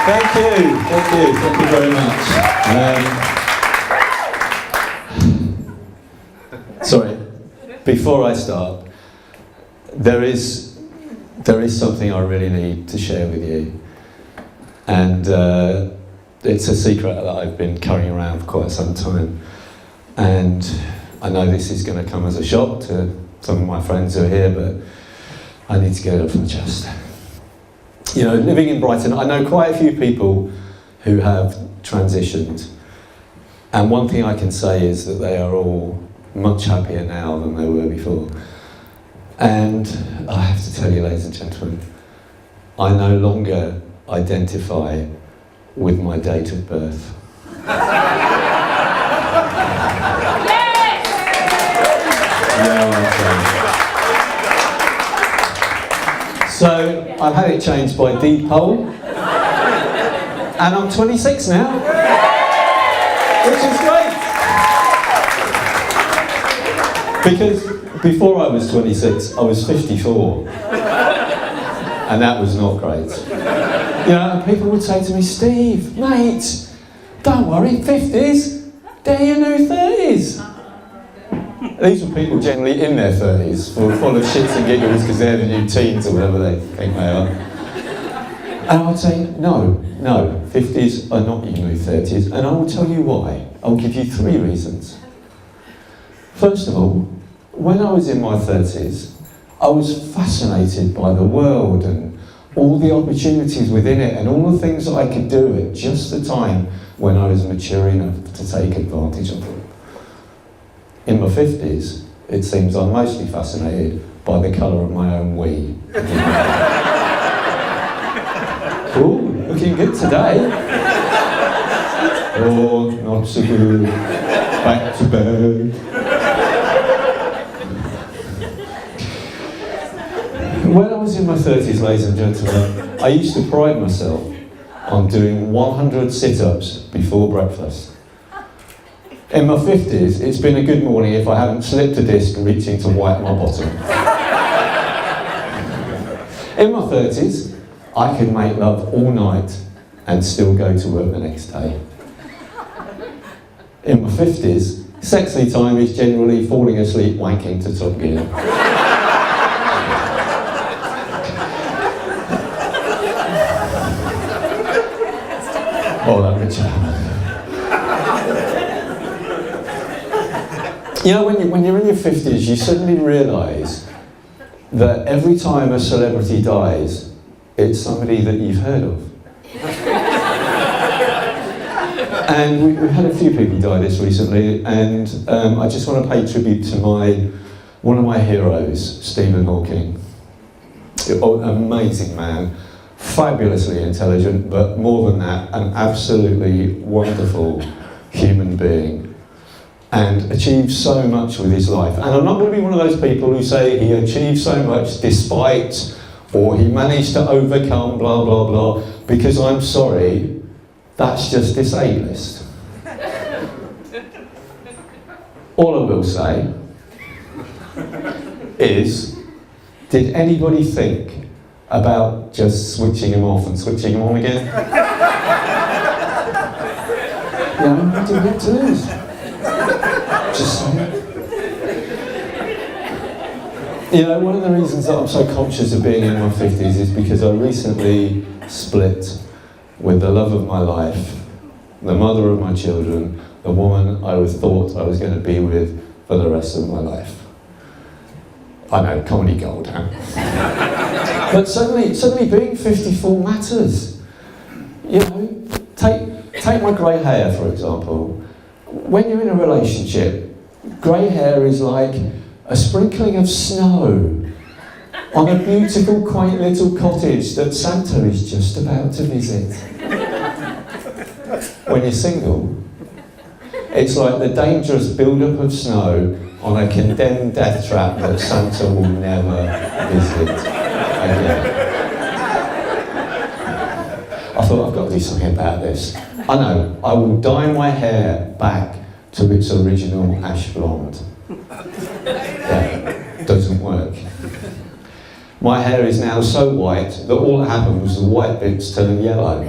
Thank you very much. Sorry, before I start, there is something I really need to share with you, and it's a secret that I've been carrying around for quite some time, and I know this is going to come as a shock to some of my friends who are here, but I need to get it off my chest. You know, living in Brighton, I know quite a few people who have transitioned, and one thing I can say is that they are all much happier now than they were before. And I have to tell you, ladies and gentlemen, I no longer identify with my date of birth. So I've had it changed by deed poll, and I'm 26 now, which is great. Because before I was 26, I was 54, and that was not great. You know, and people would say to me, Steve, mate, don't worry, 50s, they're your new 30s. These were people generally in their 30s, full of shits and giggles because they're the new teens or whatever they think they are. And I'd say, no, 50s are not your new 30s, and I will tell you why. I'll give you 3 reasons. First of all, when I was in my 30s, I was fascinated by the world and all the opportunities within it and all the things that I could do at just the time when I was mature enough to take advantage of them. In my 50s, it seems I'm mostly fascinated by the colour of my own wee. Ooh, looking good today. Oh, not so good. Back to bed. When I was in my 30s, ladies and gentlemen, I used to pride myself on doing 100 sit-ups before breakfast. In my 50s, it's been a good morning if I haven't slipped a disc reaching to wipe my bottom. In my 30s, I can make love all night and still go to work the next day. In my 50s, sexy time is generally falling asleep wanking to Top Gear. Oh, that rich hammer. You know, when you're in your 50s, you suddenly realise that every time a celebrity dies, it's somebody that you've heard of. And we've had a few people die this recently, and I just want to pay tribute to one of my heroes, Stephen Hawking. An amazing man, fabulously intelligent, but more than that, an absolutely wonderful human being. And achieved so much with his life. And I'm not going to be one of those people who say he achieved so much despite, or he managed to overcome, blah, blah, blah, because I'm sorry, that's just this A-list. All I will say is, did anybody think about just switching him off and switching him on again? You know, what do we get to lose? Just saying. You know, one of the reasons that I'm so conscious of being in my 50s is because I recently split with the love of my life, the mother of my children, the woman I thought I was going to be with for the rest of my life. I know, comedy gold, huh? But suddenly being 54 matters. You know, take my grey hair, for example. When you're in a relationship, grey hair is like a sprinkling of snow on a beautiful, quaint little cottage that Santa is just about to visit. When you're single, it's like the dangerous build-up of snow on a condemned death trap that Santa will never visit again. I thought, I've got to do something about this. I know, I will dye my hair back to its original ash blonde. Yeah, doesn't work. My hair is now so white that all that happened was the white bits turned yellow.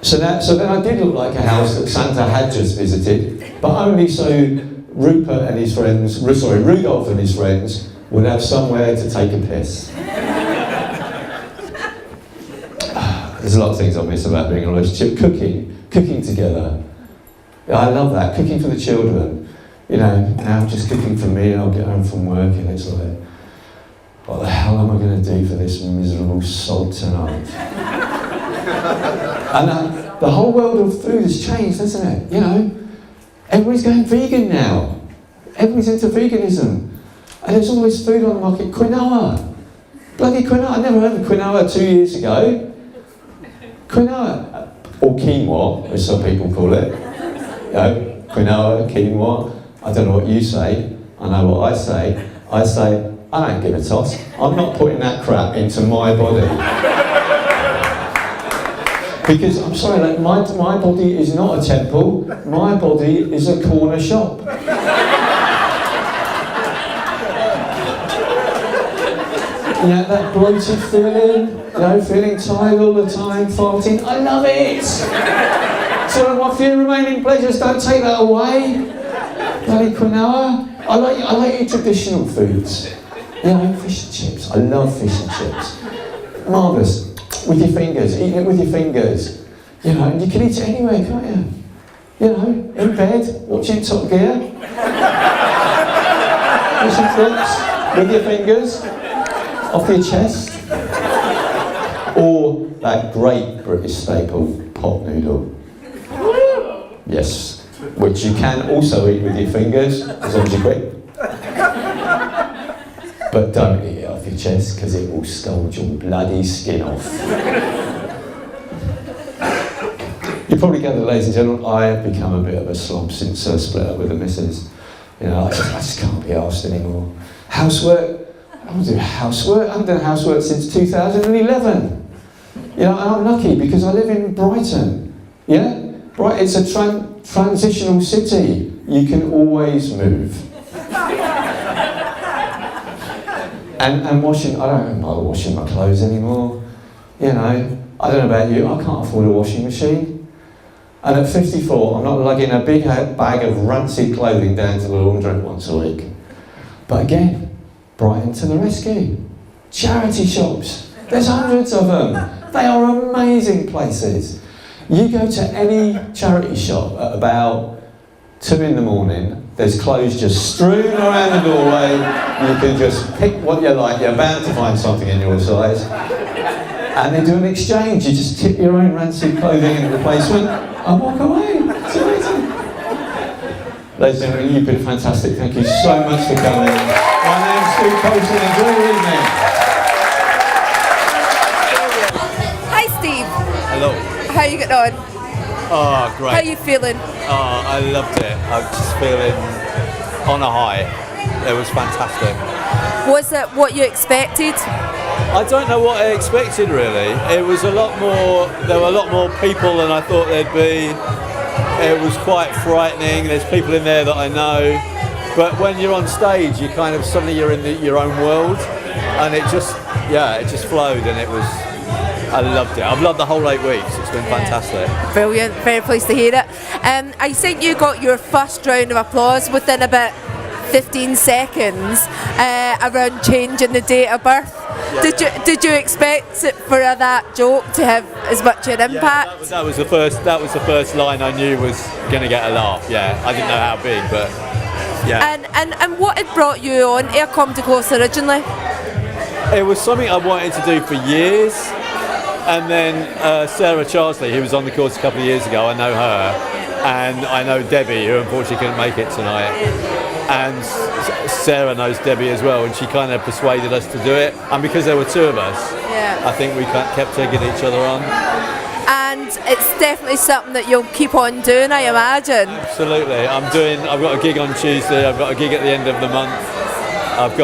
So then I did look like a house that Santa had just visited, but only so Rudolph and his friends would have somewhere to take a piss. There's a lot of things I miss about being in a relationship. Cooking together. I love that, cooking for the children. You know, now I'm just cooking for me and I'll get home from work and it's like, what the hell am I going to do for this miserable sod tonight? And the whole world of food has changed, hasn't it? You know, everybody's going vegan now. Everybody's into veganism. And there's all this food on the market, quinoa. Bloody quinoa, I never heard of quinoa 2 years ago. Quinoa, or quinoa, as some people call it. You know, quinoa, quinoa, I don't know what you say, I know what I say. I say, I don't give a toss. I'm not putting that crap into my body. Because, I'm sorry, like, my body is not a temple, my body is a corner shop. You know, that bloated feeling, you know, feeling tired all the time, farting, I love it! So my few remaining pleasures, don't take that away. Bloody quinoa. I like your traditional foods. You know, fish and chips. I love fish and chips. Marvellous. With your fingers, eating it with your fingers. You know, and you can eat it anywhere, can't you? You know, in bed, watching Top Gear. Fish and chips, with your fingers, off your chest. Or that great British staple, pot noodle. Yes, which you can also eat with your fingers, as long as you're quick. But don't eat it off your chest, because it will scald your bloody skin off. You probably gather, ladies and gentlemen, I have become a bit of a slob since I split up with the missus. You know, I just can't be arsed anymore. Housework, I don't do housework. I haven't done housework since 2011. You know, and I'm lucky because I live in Brighton. Yeah? Right, it's a transitional city. You can always move. And washing, I don't bother washing my clothes anymore. You know, I don't know about you, I can't afford a washing machine. And at 54, I'm not lugging a big bag of rancid clothing down to the laundrette once a week. But again, Brighton to the rescue. Charity shops, there's hundreds of them. They are amazing places. You go to any charity shop at about 2 in the morning, there's clothes just strewn around the doorway, you can just pick what you like, you're bound to find something in your size. And they do an exchange, you just tip your own rancid clothing in replacement and walk away. It's amazing. Ladies and gentlemen, you've been fantastic, thank you so much for coming. My name's Coulson, enjoy your evening. Hi Steve. Hello. How are you getting on? Oh, great. How are you feeling? Oh, I loved it. I'm just feeling on a high. It was fantastic. Was it what you expected? I don't know what I expected really. It was a lot more, there were a lot more people than I thought there'd be. It was quite frightening. There's people in there that I know. But when you're on stage, you kind of, suddenly you're in your own world. And it just flowed and it was, I loved it. I've loved the whole 8 weeks. It's been fantastic. Brilliant. Very pleased to hear it. I think you got your first round of applause within about 15 seconds around changing the date of birth. Yeah. Did you expect it for that joke to have as much an impact? Yeah, that was the first line I knew was going to get a laugh. Yeah, I didn't know how big, but yeah. And what had brought you on to Comedy Course originally? It was something I wanted to do for years. And then Sarah Charsley, who was on the course a couple of years ago, I know her, and I know Debbie, who unfortunately couldn't make it tonight. And Sarah knows Debbie as well, and she kind of persuaded us to do it. And because there were two of us, I think we kept taking each other on. And it's definitely something that you'll keep on doing, I imagine. Absolutely. I've got a gig on Tuesday, I've got a gig at the end of the month. I'm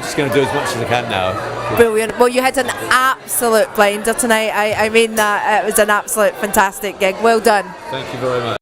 just going to do as much as I can now. Brilliant. Well, you had an absolute blinder tonight. I mean that. It was an absolute fantastic gig. Well done. Thank you very much.